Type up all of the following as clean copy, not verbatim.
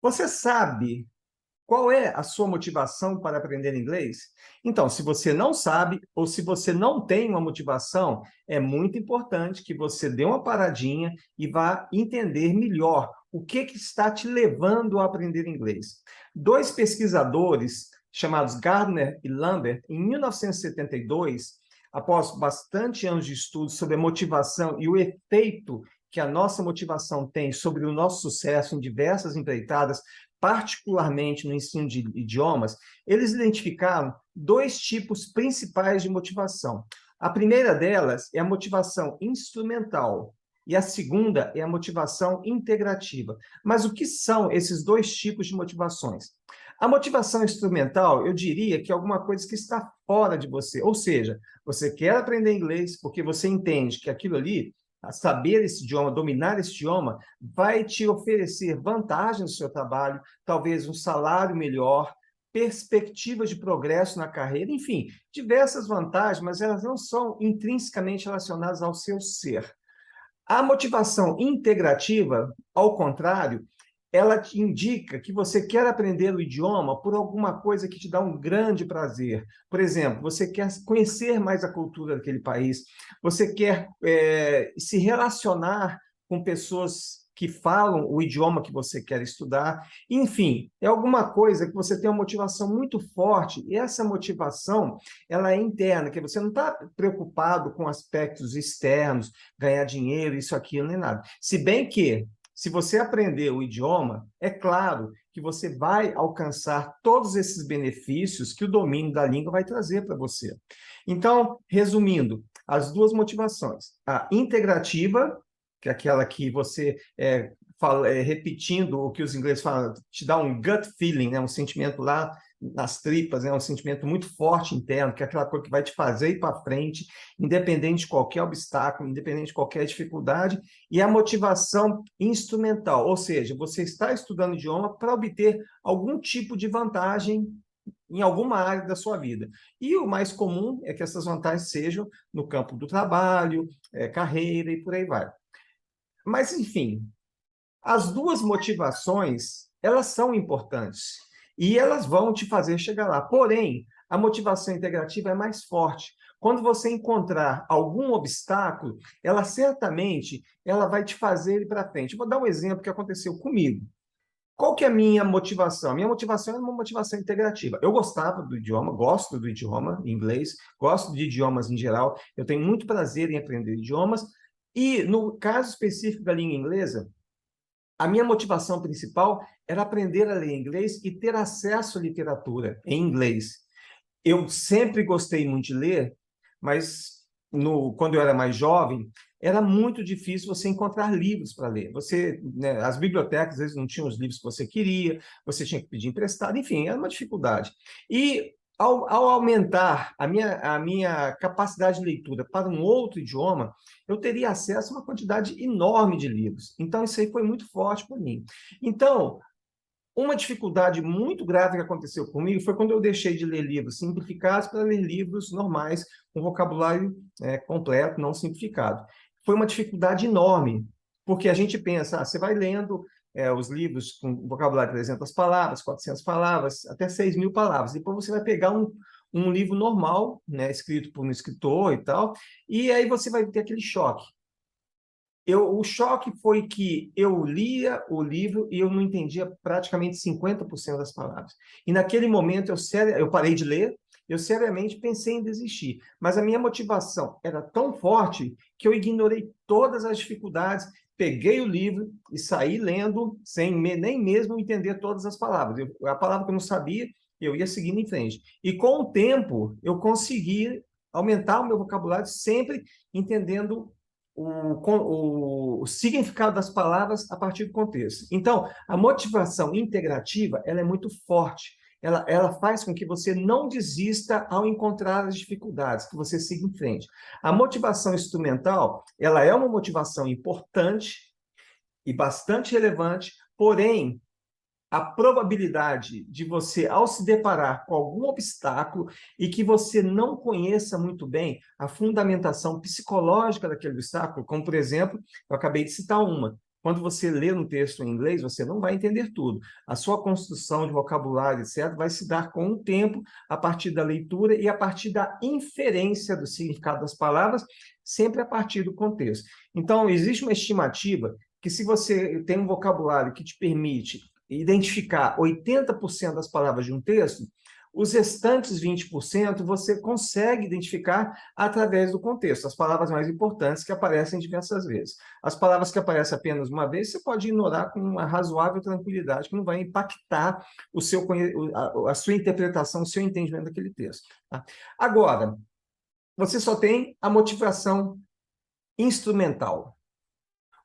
Você sabe qual é a sua motivação para aprender inglês? Então, se você não sabe ou se você não tem uma motivação, é muito importante que você dê uma paradinha e vá entender melhor o que está te levando a aprender inglês. Dois pesquisadores, chamados Gardner e Lambert, em 1972, após bastante anos de estudo sobre a motivação e o efeito que a nossa motivação tem sobre o nosso sucesso em diversas empreitadas, particularmente no ensino de idiomas, eles identificaram dois tipos principais de motivação. A primeira delas é a motivação instrumental e a segunda é a motivação integrativa. Mas o que são esses dois tipos de motivações? A motivação instrumental, eu diria que é alguma coisa que está fora de você, ou seja, você quer aprender inglês porque você entende que aquilo ali, saber esse idioma, dominar esse idioma, vai te oferecer vantagens no seu trabalho, talvez um salário melhor, perspectivas de progresso na carreira, enfim, diversas vantagens, mas elas não são intrinsecamente relacionadas ao seu ser. A motivação integrativa, ao contrário, ela te indica que você quer aprender o idioma por alguma coisa que te dá um grande prazer. Por exemplo, você quer conhecer mais a cultura daquele país, você quer se relacionar com pessoas que falam o idioma que você quer estudar. Enfim, é alguma coisa que você tem uma motivação muito forte, e essa motivação ela é interna, que você não está preocupado com aspectos externos, ganhar dinheiro, isso, aquilo, nem nada. Se bem que, se você aprender o idioma, é claro que você vai alcançar todos esses benefícios que o domínio da língua vai trazer para você. Então, resumindo, as duas motivações. A integrativa, que é aquela que você repetindo o que os ingleses falam, te dá um gut feeling, né? Um sentimento lá nas tripas, um sentimento muito forte interno, que é aquela coisa que vai te fazer ir para frente, independente de qualquer obstáculo, independente de qualquer dificuldade, e a motivação instrumental, ou seja, você está estudando idioma para obter algum tipo de vantagem em alguma área da sua vida. E o mais comum é que essas vantagens sejam no campo do trabalho, carreira e por aí vai. Mas, enfim, as duas motivações, elas são importantes e elas vão te fazer chegar lá. Porém, a motivação integrativa é mais forte. Quando você encontrar algum obstáculo, ela certamente ela vai te fazer ir para frente. Vou dar um exemplo que aconteceu comigo. Qual que é a minha motivação? Minha motivação é uma motivação integrativa. Eu gostava do idioma, gosto do idioma inglês, gosto de idiomas em geral, eu tenho muito prazer em aprender idiomas, e no caso específico da língua inglesa, a minha motivação principal era aprender a ler inglês e ter acesso à literatura em inglês. Eu sempre gostei muito de ler, mas quando eu era mais jovem, era muito difícil você encontrar livros para ler. As bibliotecas, às vezes, não tinham os livros que você queria, você tinha que pedir emprestado, enfim, era uma dificuldade. E ao aumentar a minha capacidade de leitura para um outro idioma, eu teria acesso a uma quantidade enorme de livros. Então, isso aí foi muito forte para mim. Então, uma dificuldade muito grave que aconteceu comigo foi quando eu deixei de ler livros simplificados para ler livros normais, com vocabulário completo, não simplificado. Foi uma dificuldade enorme, porque a gente pensa, você vai lendo os livros com vocabulário de 300 palavras, 400 palavras, até 6.000 palavras. Depois você vai pegar um livro normal, né, escrito por um escritor e tal, e aí você vai ter aquele choque. O choque foi que eu lia o livro e eu não entendia praticamente 50% das palavras. E naquele momento eu parei de ler, eu seriamente pensei em desistir. Mas a minha motivação era tão forte que eu ignorei todas as dificuldades, peguei o livro e saí lendo sem nem mesmo entender todas as palavras. A palavra que eu não sabia, eu ia seguindo em frente. E com o tempo, eu consegui aumentar o meu vocabulário, sempre entendendo o significado das palavras a partir do contexto. Então, a motivação integrativa ela é muito forte. Ela faz com que você não desista ao encontrar as dificuldades, que você siga em frente. A motivação instrumental, ela é uma motivação importante e bastante relevante, porém, a probabilidade de você, ao se deparar com algum obstáculo e que você não conheça muito bem a fundamentação psicológica daquele obstáculo, como, por exemplo, eu acabei de citar uma, quando você lê um texto em inglês, você não vai entender tudo. A sua construção de vocabulário, etc., vai se dar com o tempo, a partir da leitura e a partir da inferência do significado das palavras, sempre a partir do contexto. Então, existe uma estimativa que, se você tem um vocabulário que te permite identificar 80% das palavras de um texto, os restantes 20% você consegue identificar através do contexto, as palavras mais importantes que aparecem diversas vezes. As palavras que aparecem apenas uma vez, você pode ignorar com uma razoável tranquilidade, que não vai impactar a sua interpretação, o seu entendimento daquele texto. Tá? Agora, você só tem a motivação instrumental.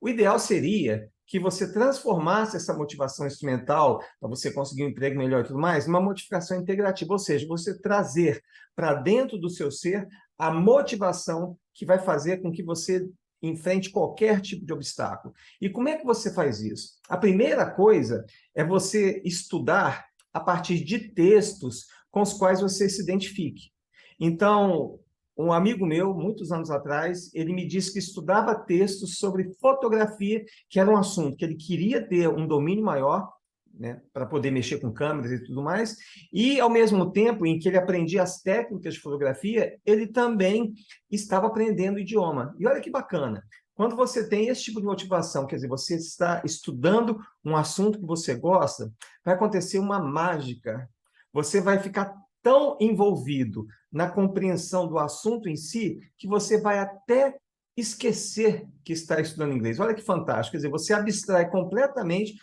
O ideal seria que você transformasse essa motivação instrumental, para você conseguir um emprego melhor e tudo mais, numa motivação integrativa, ou seja, você trazer para dentro do seu ser a motivação que vai fazer com que você enfrente qualquer tipo de obstáculo. E como é que você faz isso? A primeira coisa é você estudar a partir de textos com os quais você se identifique. Então, um amigo meu, muitos anos atrás, ele me disse que estudava textos sobre fotografia, que era um assunto que ele queria ter um domínio maior, né, para poder mexer com câmeras e tudo mais, e, ao mesmo tempo em que ele aprendia as técnicas de fotografia, ele também estava aprendendo o idioma. E olha que bacana, quando você tem esse tipo de motivação, quer dizer, você está estudando um assunto que você gosta, vai acontecer uma mágica. Você vai ficar tão envolvido na compreensão do assunto em si, que você vai até esquecer que está estudando inglês. Olha que fantástico, quer dizer, você abstrai completamente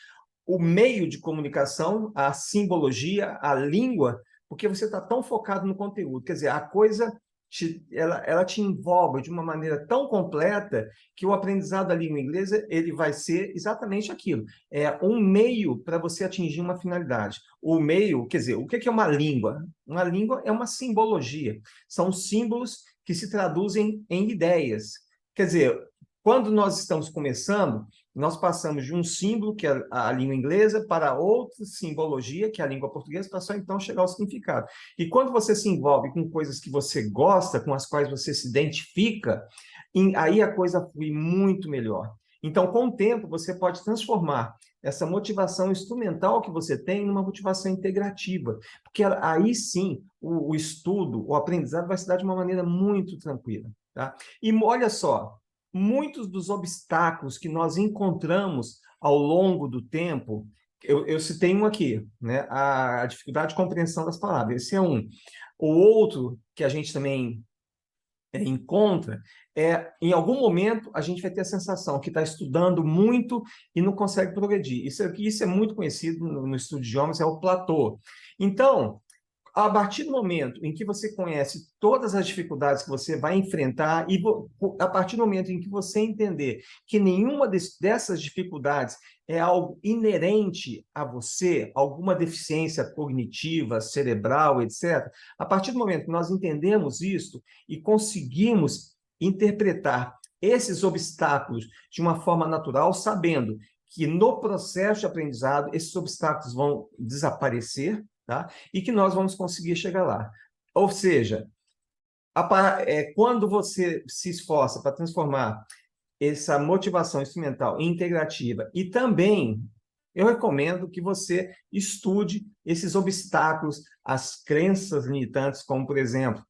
o meio de comunicação, a simbologia, a língua, porque você está tão focado no conteúdo. Quer dizer, a coisa ela te envolve de uma maneira tão completa que o aprendizado da língua inglesa ele vai ser exatamente aquilo. É um meio para você atingir uma finalidade. O meio, quer dizer, o que é uma língua? Uma língua é uma simbologia. São símbolos que se traduzem em ideias. Quer dizer, quando nós estamos começando, nós passamos de um símbolo, que é a língua inglesa, para outra simbologia, que é a língua portuguesa, para só então chegar ao significado. E quando você se envolve com coisas que você gosta, com as quais você se identifica, aí a coisa flui muito melhor. Então, com o tempo, você pode transformar essa motivação instrumental que você tem numa motivação integrativa, porque aí sim o estudo, o aprendizado vai se dar de uma maneira muito tranquila. Tá? E olha só, muitos dos obstáculos que nós encontramos ao longo do tempo, eu citei um aqui, né? A dificuldade de compreensão das palavras, esse é um. O outro que a gente também encontra em algum momento, a gente vai ter a sensação que está estudando muito e não consegue progredir. Isso é muito conhecido no estudo de idiomas, é o platô. Então, a partir do momento em que você conhece todas as dificuldades que você vai enfrentar e a partir do momento em que você entender que nenhuma dessas dificuldades é algo inerente a você, alguma deficiência cognitiva, cerebral, etc., a partir do momento que nós entendemos isso e conseguimos interpretar esses obstáculos de uma forma natural, sabendo que no processo de aprendizado esses obstáculos vão desaparecer, tá? E que nós vamos conseguir chegar lá. Ou seja, quando você se esforça para transformar essa motivação instrumental em integrativa, e também eu recomendo que você estude esses obstáculos, as crenças limitantes, como, por exemplo,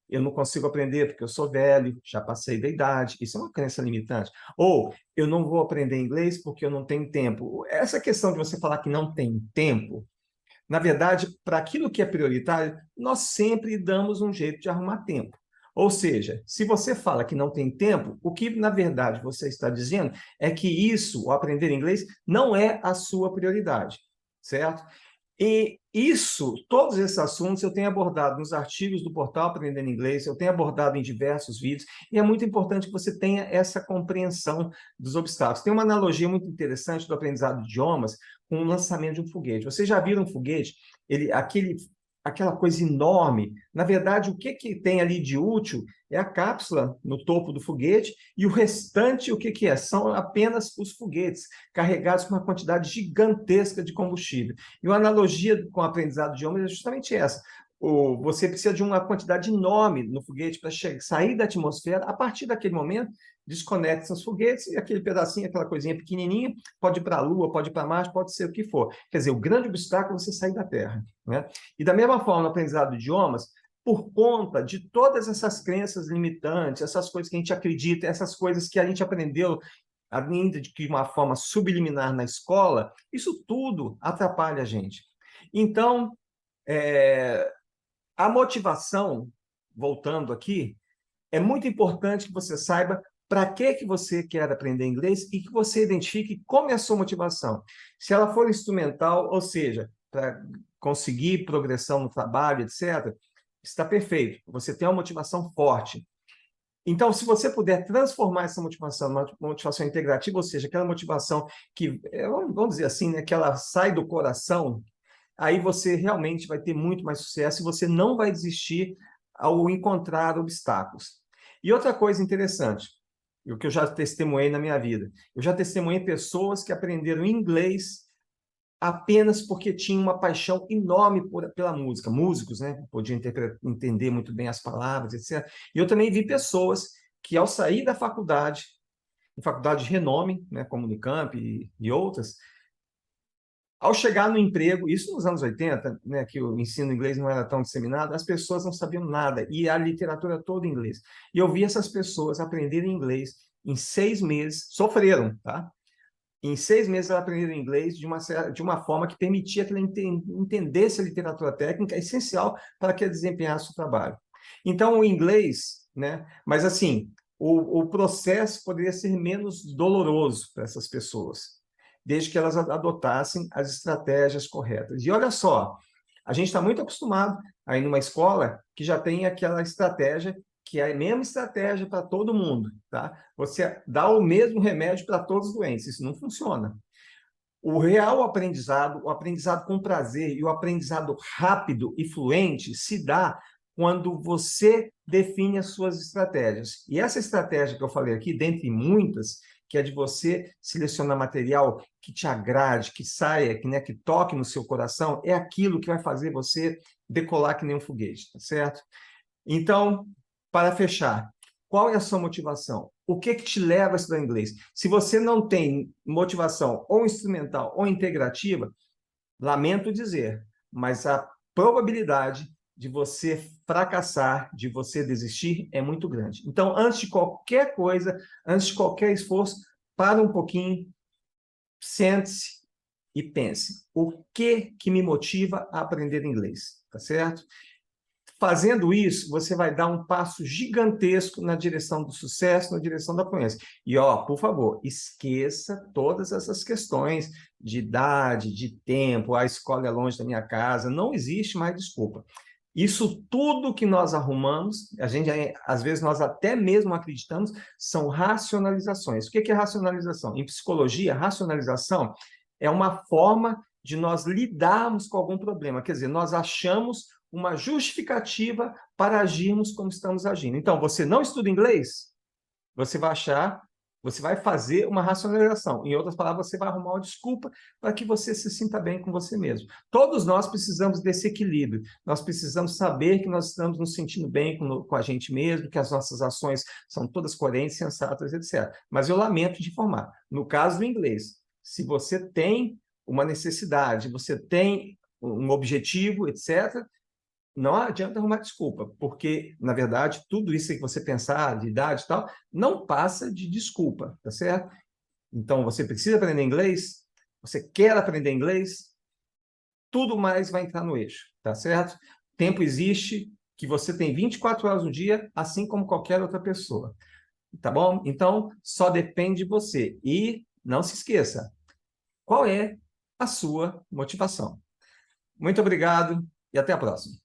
eu não consigo aprender porque eu sou velho, já passei da idade, isso é uma crença limitante. Ou eu não vou aprender inglês porque eu não tenho tempo. Essa questão de você falar que não tem tempo, na verdade, para aquilo que é prioritário, nós sempre damos um jeito de arrumar tempo. Ou seja, se você fala que não tem tempo, o que, na verdade, você está dizendo é que isso, o aprender inglês, não é a sua prioridade, certo? E isso, todos esses assuntos eu tenho abordado nos artigos do portal Aprendendo Inglês, eu tenho abordado em diversos vídeos, e é muito importante que você tenha essa compreensão dos obstáculos. Tem uma analogia muito interessante do aprendizado de idiomas com o lançamento de um foguete. Vocês já viram um foguete? Aquela coisa enorme. Na verdade, o que tem ali de útil é a cápsula no topo do foguete e o restante, o que é? São apenas os foguetes carregados com uma quantidade gigantesca de combustível. E uma analogia com o aprendizado de idiomas é justamente essa. você precisa de uma quantidade enorme no foguete para sair da atmosfera. A partir daquele momento, desconecta os foguetes e aquele pedacinho, aquela coisinha pequenininha, pode ir para a Lua, pode ir para Marte, pode ser o que for. Quer dizer, o grande obstáculo é você sair da Terra, né? E da mesma forma, no aprendizado de idiomas, por conta de todas essas crenças limitantes, essas coisas que a gente acredita, essas coisas que a gente aprendeu ainda de uma forma subliminar na escola, isso tudo atrapalha a gente. Então, a motivação, voltando aqui, é muito importante que você saiba para que você quer aprender inglês e que você identifique como é a sua motivação. Se ela for instrumental, ou seja, para conseguir progressão no trabalho, etc., está perfeito. Você tem uma motivação forte. Então, se você puder transformar essa motivação numa motivação integrativa, ou seja, aquela motivação que, vamos dizer assim, né, que ela sai do coração, aí você realmente vai ter muito mais sucesso e você não vai desistir ao encontrar obstáculos. E outra coisa interessante, o que eu já testemunhei na minha vida, eu já testemunhei pessoas que aprenderam inglês apenas porque tinham uma paixão enorme pela música. Músicos, né? Podiam entender muito bem as palavras, etc. E eu também vi pessoas que, ao sair da faculdade, em faculdade de renome, né, como Unicamp e outras, ao chegar no emprego, isso nos anos 80, né, que o ensino inglês não era tão disseminado, as pessoas não sabiam nada, e a literatura toda em inglês. E eu vi essas pessoas aprenderem inglês em 6 meses, sofreram, tá? Em 6 meses ela aprenderam inglês de uma forma que permitia que ela entendesse a literatura técnica, essencial para que ela desempenhasse o trabalho. Então, o inglês, né? Mas assim, o processo poderia ser menos doloroso para essas pessoas, desde que elas adotassem as estratégias corretas. E olha só, a gente está muito acostumado a ir numa escola que já tem aquela estratégia que é a mesma estratégia para todo mundo, tá? Você dá o mesmo remédio para todos os doentes, isso não funciona. O real aprendizado, o aprendizado com prazer e o aprendizado rápido e fluente se dá quando você define as suas estratégias. E essa estratégia que eu falei aqui, dentre muitas, que é de você selecionar material que te agrade, que saia, que toque no seu coração, é aquilo que vai fazer você decolar que nem um foguete, tá certo? Então, para fechar, qual é a sua motivação? O que te leva a estudar inglês? Se você não tem motivação ou instrumental ou integrativa, lamento dizer, mas a probabilidade de você fracassar, de você desistir, é muito grande. Então, antes de qualquer coisa, antes de qualquer esforço, para um pouquinho, sente-se e pense: o que me motiva a aprender inglês? Tá certo? Fazendo isso, você vai dar um passo gigantesco na direção do sucesso, na direção da fluência. E, por favor, esqueça todas essas questões de idade, de tempo, a escola é longe da minha casa, não existe mais desculpa. Isso tudo que nós arrumamos, às vezes nós até mesmo acreditamos, são racionalizações. O que é racionalização? Em psicologia, racionalização é uma forma de nós lidarmos com algum problema. Quer dizer, nós achamos uma justificativa para agirmos como estamos agindo. Então, você não estuda inglês, você vai fazer uma racionalização. Em outras palavras, você vai arrumar uma desculpa para que você se sinta bem com você mesmo. Todos nós precisamos desse equilíbrio. Nós precisamos saber que nós estamos nos sentindo bem com a gente mesmo, que as nossas ações são todas coerentes, sensatas, etc. Mas eu lamento de informar. No caso do inglês, se você tem uma necessidade, você tem um objetivo, etc., não adianta arrumar desculpa, porque, na verdade, tudo isso que você pensar de idade e tal, não passa de desculpa, tá certo? Então, você precisa aprender inglês, você quer aprender inglês, tudo mais vai entrar no eixo, tá certo? Tempo existe, que você tem 24 horas no dia, assim como qualquer outra pessoa, tá bom? Então, só depende de você. E não se esqueça, qual é a sua motivação? Muito obrigado e até a próxima.